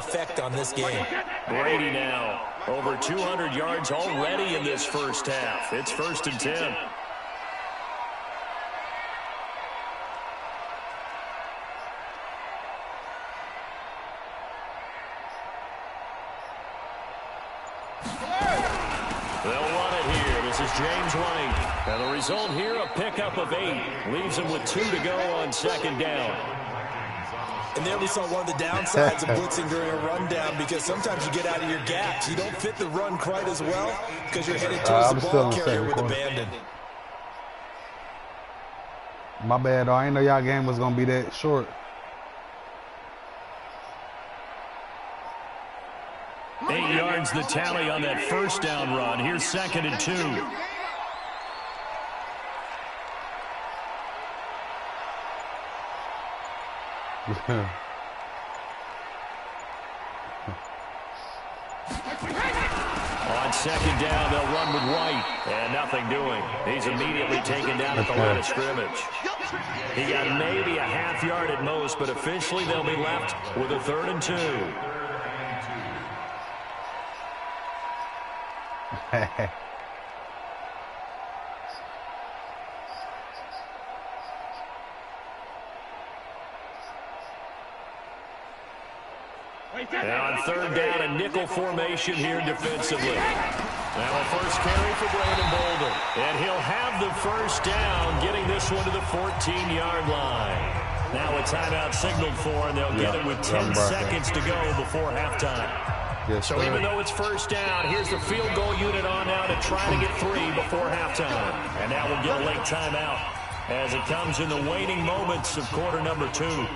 effect on this game. Brady now, over 200 yards already in this first half. It's 1st and 10. James White. And the result here, a pickup of 8. Leaves him with 2 to go on 2nd down. And there we saw one of the downsides of blitzing during a rundown, because sometimes you get out of your gaps. You don't fit the run quite as well because you're headed towards the ball carrier with abandon. My bad, though. I didn't know y'all game was going to be that short. Eight yards the tally on that first down run. Here's 2nd and 2. On 2nd down, they'll run with White. And nothing doing. He's immediately taken down at the line of scrimmage. He got maybe a half yard at most, but officially they'll be left with a 3rd and 2. And on 3rd down, a nickel formation here defensively. Now a first carry for Brandon Bolden. And he'll have the first down, getting this one to the 14-yard line. Now a timeout signaled for, and they'll get it with 10 seconds to go before halftime. Yes, so even though it's first down, here's the field goal unit on now to try to get 3 before halftime. And now we'll get a late timeout as it comes in the waning moments of quarter number 2.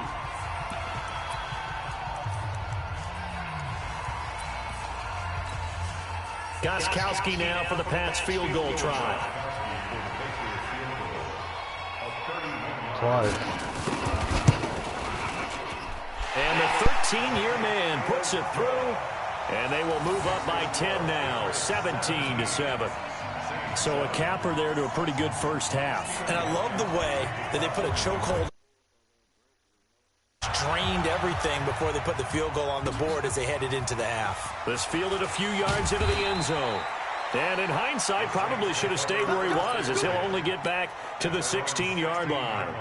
Gostkowski now for the Pats field goal try. And the 13-year man puts it through. And they will move up by 10 now, 17-7. So a capper there to a pretty good first half. And I love the way that they put a chokehold, drained everything before they put the field goal on the board as they headed into the half. This fielded a few yards into the end zone. And in hindsight, probably should have stayed where he was, as he'll only get back to the 16-yard line.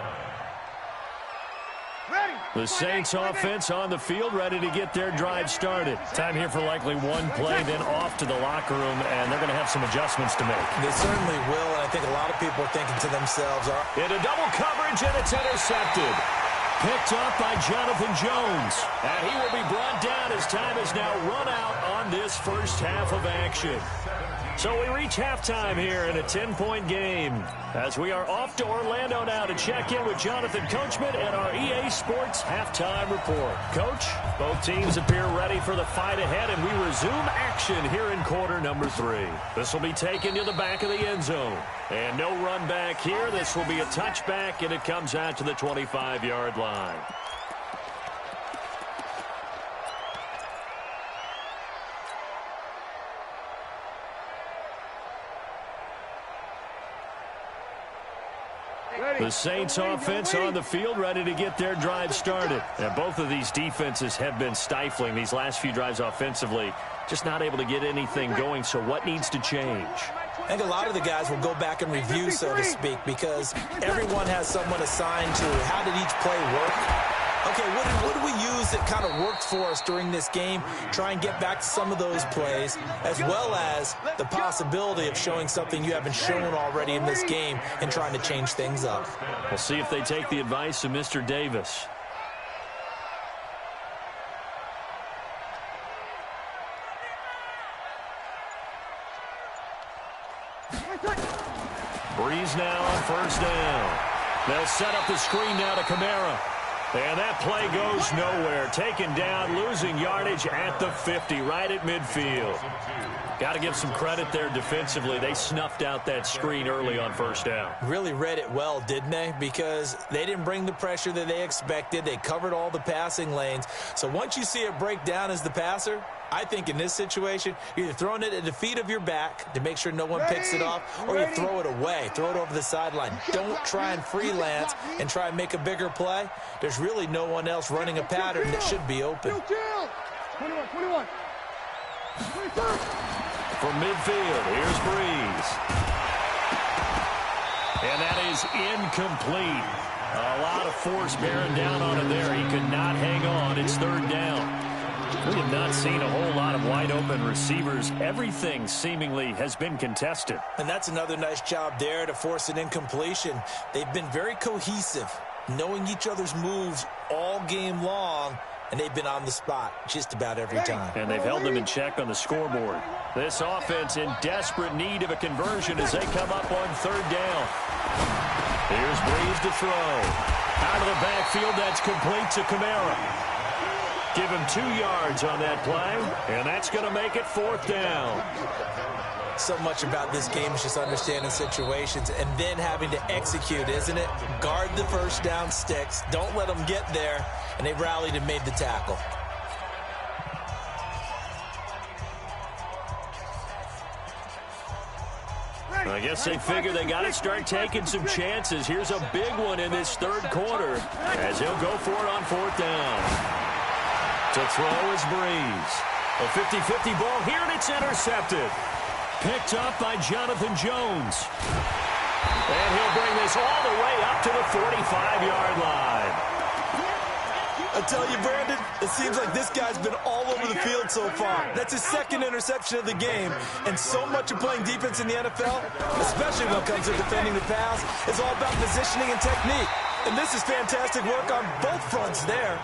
The Saints offense on the field, ready to get their drive started. Time here for likely one play, then off to the locker room, and they're going to have some adjustments to make. They certainly will, and I think a lot of people are thinking to themselves, into double coverage, and it's intercepted. Picked up by Jonathan Jones. And he will be brought down as time has now run out on this first half of action. So we reach halftime here in a 10-point game as we are off to Orlando now to check in with Jonathan Coachman and our EA Sports halftime report. Coach, both teams appear ready for the fight ahead, and we resume action here in quarter number 3. This will be taken to the back of the end zone. And no run back here. This will be a touchback, and it comes out to the 25-yard line. The Saints offense on the field, ready to get their drive started. And both of these defenses have been stifling these last few drives offensively. Just not able to get anything going, so what needs to change? I think a lot of the guys will go back and review, so to speak, because everyone has someone assigned to how did each play work. Okay, what do we use that kind of worked for us during this game? Try and get back to some of those plays, as well as the possibility of showing something you haven't shown already in this game and trying to change things up. We'll see if they take the advice of Mr. Davis. Breeze now on first down. They'll set up the screen now to Kamara. And that play goes nowhere. Taken down, losing yardage at the 50, right at midfield. Got to give some credit there defensively. They snuffed out that screen early on first down. Really read it well, didn't they? Because they didn't bring the pressure that they expected. They covered all the passing lanes. So once you see it break down as the passer, I think in this situation, you're either throwing it at the feet of your back to make sure no one picks it off, or you throw it away, throw it over the sideline. Don't try and freelance and try and make a bigger play. There's really no one else running a pattern that should be open. From midfield, here's Breeze. And that is incomplete. A lot of force bearing down on him there. He could not hang on. It's third down. We have not seen a whole lot of wide-open receivers. Everything seemingly has been contested. And that's another nice job there to force an incompletion. They've been very cohesive, knowing each other's moves all game long, and they've been on the spot just about every time. And they've held them in check on the scoreboard. This offense in desperate need of a conversion as they come up on third down. Here's Breeze to throw. Out of the backfield, that's complete to Kamara. Give him 2 yards on that play, and that's going to make it fourth down. So much about this game is just understanding situations and then having to execute, isn't it? Guard the first down sticks. Don't let them get there. And they rallied and made the tackle. I guess they figure they got to start taking some chances. Here's a big one in this third quarter as he'll go for it on fourth down. To throw is Breeze. A 50-50 ball here, and it's intercepted. Picked up by Jonathan Jones. And he'll bring this all the way up to the 45-yard line. I tell you, Brandon, it seems like this guy's been all over the field so far. That's his second interception of the game. And so much of playing defense in the NFL, especially when it comes to defending the pass, is all about positioning and technique. And this is fantastic work on both fronts there.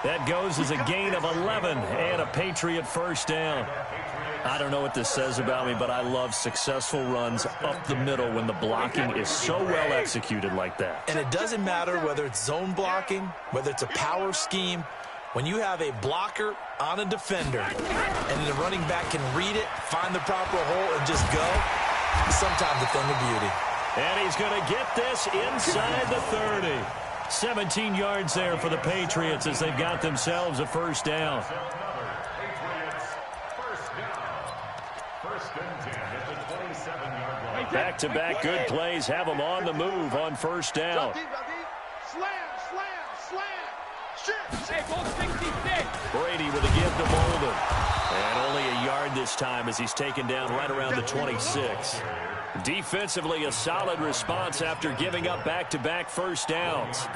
That goes as a gain of 11 and a Patriot first down. I don't know what this says about me, but I love successful runs up the middle when the blocking is so well executed like that. And it doesn't matter whether it's zone blocking, whether it's a power scheme. When you have a blocker on a defender and the running back can read it, find the proper hole, and just go, sometimes a thing of beauty. And he's going to get this inside the 30. 17 yards there for the Patriots as they've got themselves a first down. Back-to-back good plays have them on the move on first down. Brady with a give to Bolden. And only a yard this time as he's taken down right around the 26. Defensively, a solid response after giving up back-to-back first downs.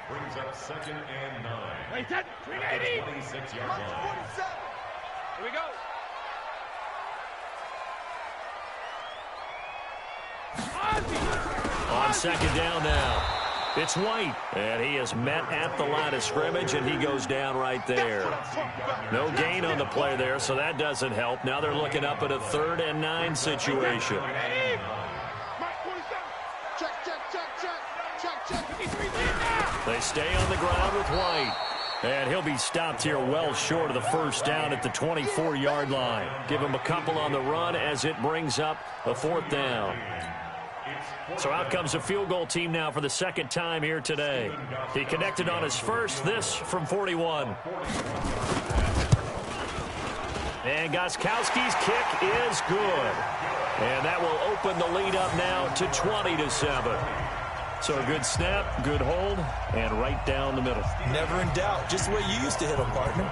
Brings up 2nd and 9. 26-yard line. Here we go. On second down now. It's White, and he is met at the line of scrimmage, and he goes down right there. No gain on the play there, so that doesn't help. Now they're looking up at a 3rd and 9 situation. They stay on the ground with White. And he'll be stopped here well short of the first down at the 24-yard line. Give him a couple on the run as it brings up a 4th down. So out comes a field goal team now for the second time here today. He connected on his first, this from 41. And Gostkowski's kick is good. And that will open the lead up now to 20-7. So a good snap, good hold, and right down the middle. Never in doubt. Just the way you used to hit them, partner.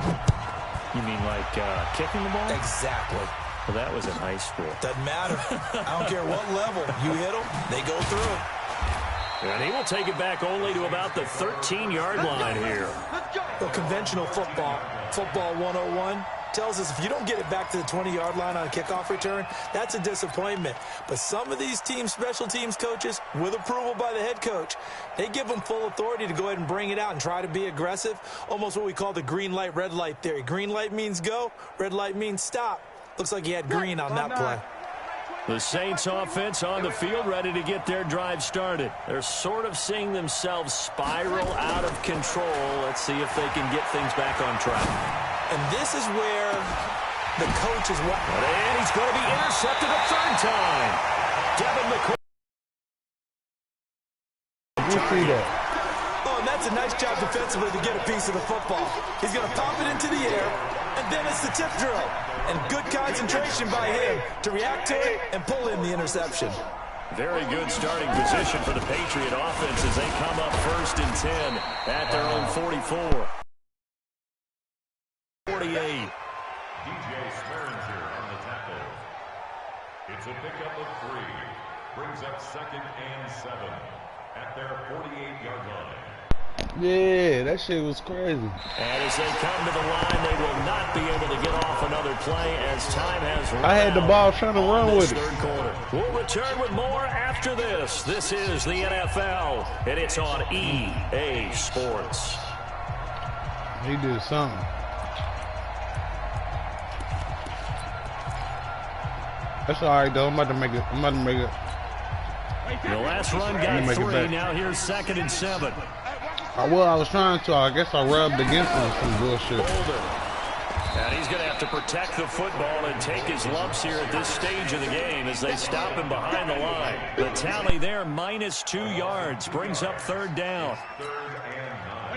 You mean like kicking the ball? Exactly. Well, that was in high school. Doesn't matter. I don't care what level. You hit them, they go through. And he will take it back only to about the 13-yard line here. Well, conventional football 101, tells us if you don't get it back to the 20-yard line on a kickoff return, that's a disappointment. But some of these teams, special teams coaches, with approval by the head coach, they give them full authority to go ahead and bring it out and try to be aggressive, almost what we call the green light, red light theory. Green light means go, red light means stop. Looks like he had green on that play. The Saints offense on the field ready to get their drive started. They're sort of seeing themselves spiral out of control. Let's see if they can get things back on track. And this is where the coach is what. And he's going to be intercepted a 3rd time. Devin McCoy. You see that? Oh, and that's a nice job defensively to get a piece of the football. He's going to pop it into the air, and then it's the tip drill. And good concentration by him to react to it and pull in the interception. Very good starting position for the Patriot offense as they come up 1st and 10 at their own 44. 48. on the tackle. It's a pickup of 3. Brings up 2nd and 7 at their 48-yard line. Yeah, that shit was crazy. And as they come to the line, they will not be able to get off another play as time has run out. I had the ball trying to run with it. Third quarter. We'll return with more after this. This is the NFL, and it's on EA Sports. He did something. That's all right, though. I'm about to make it. The last run got 3. Now here's 2nd and 7. Well, I was trying to. I guess I rubbed against him some bullshit. And he's going to have to protect the football and take his lumps here at this stage of the game as they stop him behind the line. The tally there, -2 yards, brings up 3rd down.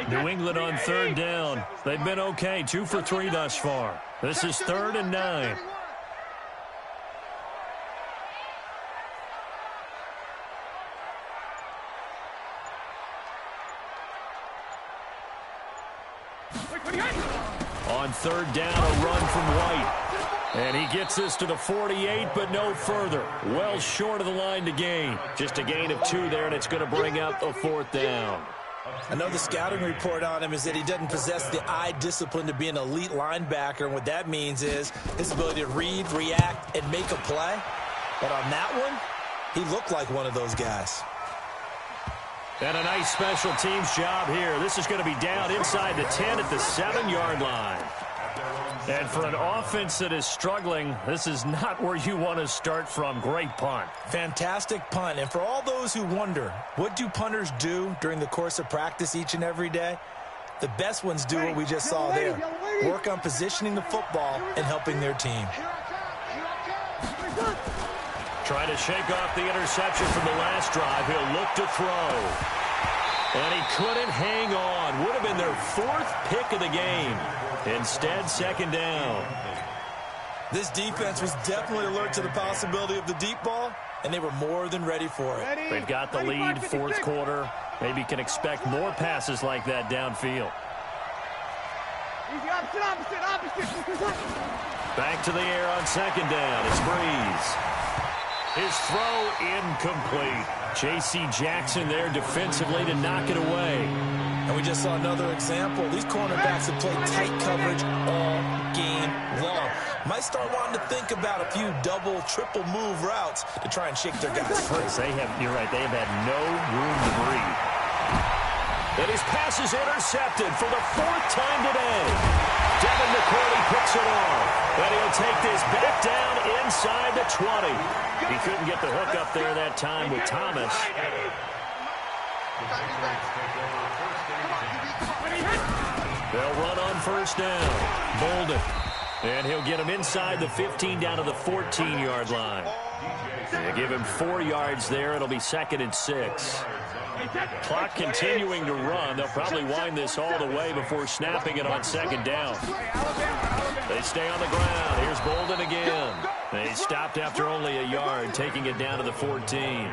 New England on 3rd down. They've been okay, 2 for 3 thus far. This is 3rd and 9. On 3rd down, a run from White. And he gets this to the 48, but no further. Well short of the line to gain. Just a gain of 2 there, and it's going to bring up a 4th down. I know the scouting report on him is that he doesn't possess the eye discipline to be an elite linebacker, and what that means is his ability to read, react, and make a play. But on that one, he looked like one of those guys. And a nice special teams job here. This is going to be down inside the 10 at the 7-yard line. And for an offense that is struggling, this is not where you want to start from. Great punt. Fantastic punt. And for all those who wonder, what do punters do during the course of practice each and every day? The best ones do what we just saw there. Work on positioning the football and helping their team. Trying to shake off the interception from the last drive. He'll look to throw. And he couldn't hang on. Would have been their 4th pick of the game. Instead, 2nd down. This defense was definitely alert to the possibility of the deep ball, and they were more than ready for it. They've got the lead, 4th quarter. Maybe can expect more passes like that downfield. Back to the air on 2nd down. It's Breeze. His throw incomplete. J.C. Jackson there defensively to knock it away. And we just saw another example. These cornerbacks have played tight coverage all game long. Might start wanting to think about a few double, triple move routes to try and shake their guys free. You're right, they have had no room to breathe. And his pass is intercepted for the 4th time today. Devin McCourty picks it off. And he'll take this back down inside the 20. He couldn't get the hook up there that time with Thomas. They'll run on 1st down. Bolden. And he'll get him inside the 15 down to the 14-yard line. They give him 4 yards there. It'll be 2nd and 6. Clock continuing to run. They'll probably wind this all the way before snapping it on 2nd down. They stay on the ground. Here's Bolden again. They stopped after only a yard, taking it down to the 14.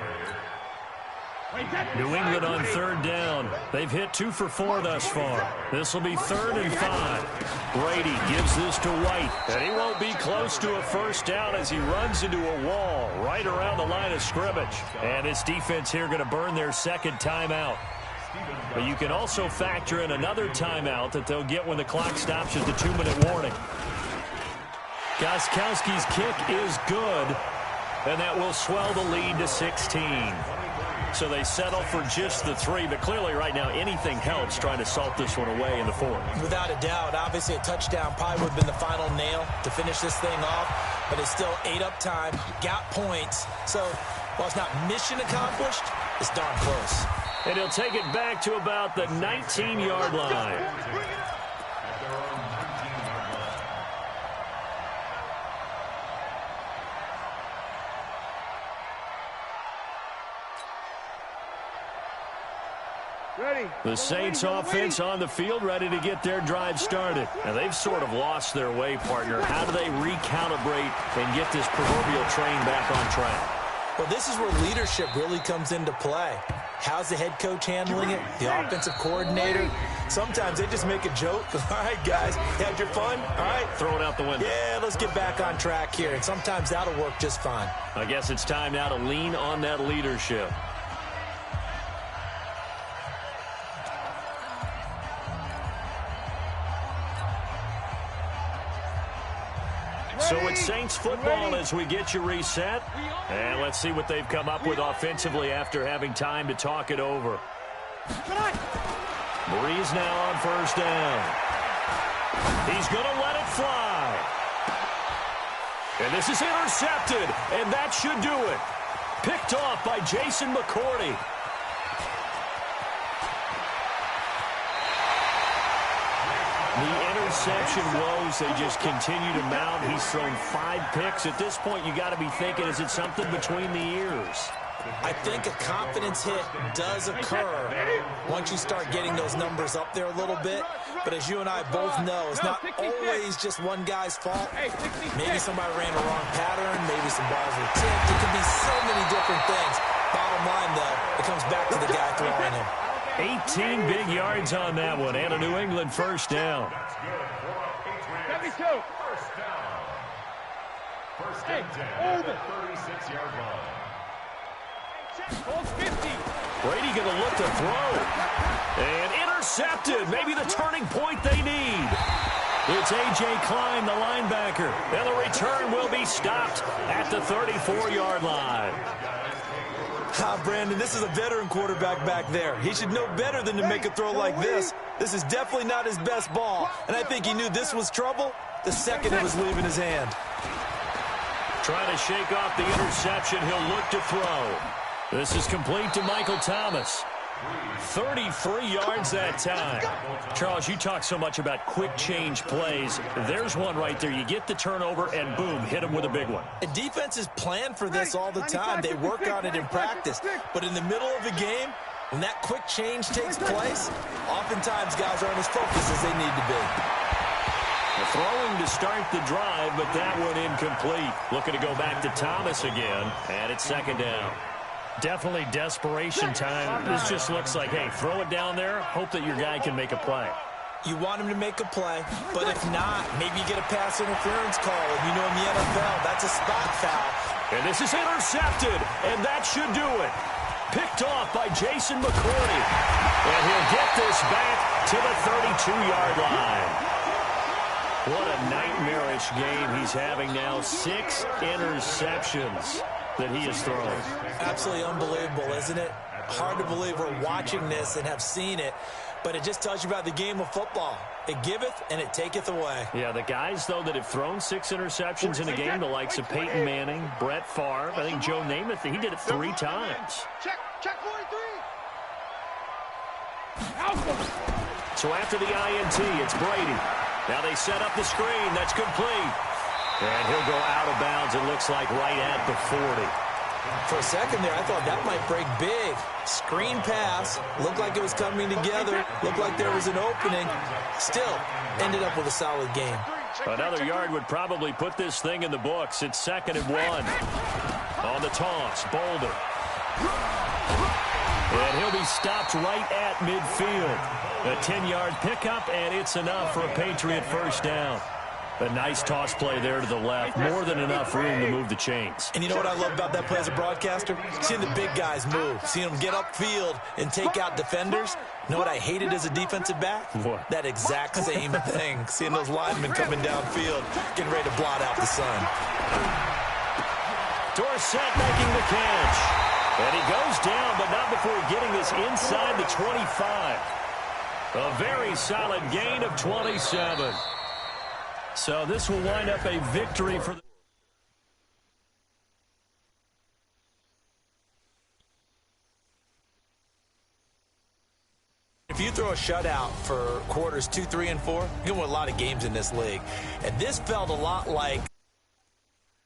New England on 3rd down. They've hit 2 for 4 thus far. This will be 3rd and 5. Brady gives this to White, and he won't be close to a 1st down as he runs into a wall right around the line of scrimmage. And his defense here going to burn their 2nd timeout. But you can also factor in another timeout that they'll get when the clock stops at the 2-minute warning. Gostkowski's kick is good, and that will swell the lead to 16. So they settle for just the 3, but clearly right now anything helps trying to salt this one away in the 4th. Without a doubt, obviously a touchdown probably would have been the final nail to finish this thing off, but it's still 8 up time, got points. So while it's not mission accomplished, it's darn close. And he'll take it back to about the 19-yard line. The Saints offense on the field ready to get their drive started. And they've sort of lost their way, partner. How do they recalibrate and get this proverbial train back on track? Well, this is where leadership really comes into play. How's the head coach handling it? The offensive coordinator? Sometimes they just make a joke. All right, guys, had your fun? All right. Throw it out the window. Yeah, let's get back on track here. And sometimes that'll work just fine. I guess it's time now to lean on that leadership. So it's Saints football as we get you reset. And let's see what they've come up with offensively after having time to talk it over. Breeze now on first down. He's going to let it fly. And this is intercepted, and that should do it. Picked off by Jason McCourty. The interception woes, they just continue to mount. He's thrown 5 picks. At this point, you got to be thinking, is it something between the ears? I think a confidence hit does occur once you start getting those numbers up there a little bit. But as you and I both know, it's not always just one guy's fault. Maybe somebody ran a wrong pattern. Maybe some balls were tipped. It could be so many different things. Bottom line, though, it comes back to the guy throwing him. 18 big yards on that one, and a New England first down. That's good for a Patriots. 72. First down. First and 10 at the 36-yard line. Hold 50. Brady going to look to throw. And intercepted. Maybe the turning point they need. It's A.J. Klein, the linebacker. And the return will be stopped at the 34-yard line. Brandon, this is a veteran quarterback back there. He should know better than to make a throw like this. This is definitely not his best ball. And I think he knew this was trouble the second it was leaving his hand. Trying to shake off the interception. He'll look to throw. This is complete to Michael Thomas. 33 yards that time. Charles, you talk so much about quick change plays. There's one right there. You get the turnover and boom, hit him with a big one. And defenses plan for this all the time. They work on it in practice. But in the middle of a game, when that quick change takes place, oftentimes guys aren't as focused as they need to be. Throwing to start the drive, but that one incomplete. Looking to go back to Thomas again, and it's second down. Definitely desperation time. This just looks like, hey, throw it down there, hope that your guy can make a play. You want him to make a play, but if not, maybe you get a pass interference call. And you know in the NFL, that's a spot foul. And this is intercepted, and that should do it. Picked off by Jason McCourty. And he'll get this back to the 32-yard line. What a nightmarish game he's having now. 6 interceptions that he has thrown. Absolutely unbelievable, isn't it? Hard to believe we're watching this and have seen it, but it just tells you about the game of football. It giveth and it taketh away. Yeah, the guys, though, that have thrown 6 interceptions in a game, the likes of Peyton Manning, Brett Favre, I think Joe Namath, he did it 3 times. Check 43. So after the INT, it's Brady. Now they set up the screen. That's complete. And he'll go out of bounds, it looks like, right at the 40. For a second there, I thought that might break big. Screen pass. Looked like it was coming together. Looked like there was an opening. Still, ended up with a solid game. Another yard would probably put this thing in the books. It's 2nd and 1. On the toss, Boulder. And he'll be stopped right at midfield. A 10-yard pickup, and it's enough for a Patriot first down. A nice toss play there to the left. More than enough room to move the chains. And you know what I love about that play as a broadcaster? Seeing the big guys move. Seeing them get upfield and take out defenders. You know what I hated as a defensive back? What? That exact same thing. Seeing those linemen coming downfield, getting ready to blot out the sun. Dorsett making the catch. And he goes down, but not before getting this inside the 25. A very solid gain of 27. So this will wind up a victory for the... If you throw a shutout for quarters 2, 3, and 4, you're going to win a lot of games in this league. And this felt a lot like